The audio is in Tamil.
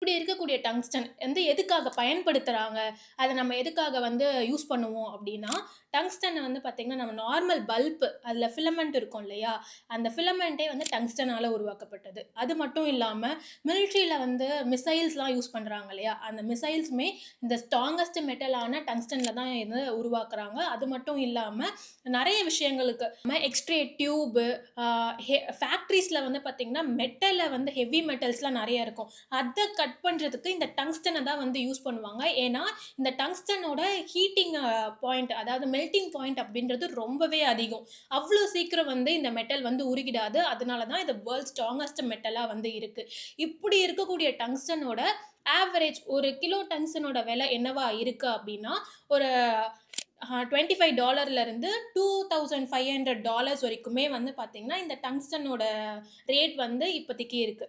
இப்படி இருக்கக்கூடிய டங்ஸ்டன் வந்து எதுக்காக பயன்படுத்துறாங்க? அத நம்ம எதுக்காக வந்து யூஸ் பண்ணுவோம் அப்படின்னா, டங்ஸ்டன வந்து பார்த்தீங்கன்னா, நம்ம நார்மல் பல்ப் அதில ஃபிலமென்ட் இருக்கும் இல்லையா? அந்த ஃபிலமென்ட்டே வந்து டங்ஸ்டனால உருவாக்கப்பட்டது. அது மட்டும் இல்லாம, மிலிட்டரில வந்து மிசைல்ஸ்லாம் யூஸ் பண்றாங்க இல்லையா? அந்த மிசைல்ஸுமே இந்த ஸ்ட்ராங்கஸ்ட் மெட்டலான டங்ஸ்டன்ல தான் வந்து உருவாக்குறாங்க. அது மட்டும் இல்லாம, நெறைய விஷயங்களுக்கு எக்ஸ்ரே டியூப் ஆ ஃபேக்டரிஸ்ல வந்து பார்த்தீங்கன்னா, மெட்டல்ல வந்து ஹெவி மெட்டல்ஸ்லாம் நெறைய இருக்கும். அத கட் பண்றதுக்கு இந்த டங்ஸ்டன தான் வந்து யூஸ் பண்ணுவாங்க. ஏன்னா, இந்த டங்ஸ்டனோட ஹீட்டிங் பாயிண்ட் அதாவது மெல்டிங் பாயிண்ட் அப்படின்றது ரொம்பவே அதிகம். அவ்ளோ சீக்கிரம் வந்து இந்த மெட்டல் வந்து உருகிடாது. அதனால தான் இது வேர்ல்ட்ஸ் ஸ்ட்ராங்கஸ்ட் மெட்டலா வந்து இருக்கு. இப்படி இருக்கக்கூடிய டங்ஸ்டனோட ஆவரேஜ் 1 கிலோ டங்ஸ்டனோட விலை என்னவா இருக்கு அப்படின்னா, ஒரு $25 இருந்து $2500 வரைக்குமே வந்து பார்த்தீங்கன்னா, இந்த டங்ஸ்டனோட ரேட் வந்து இப்போதைக்கு இருக்கு.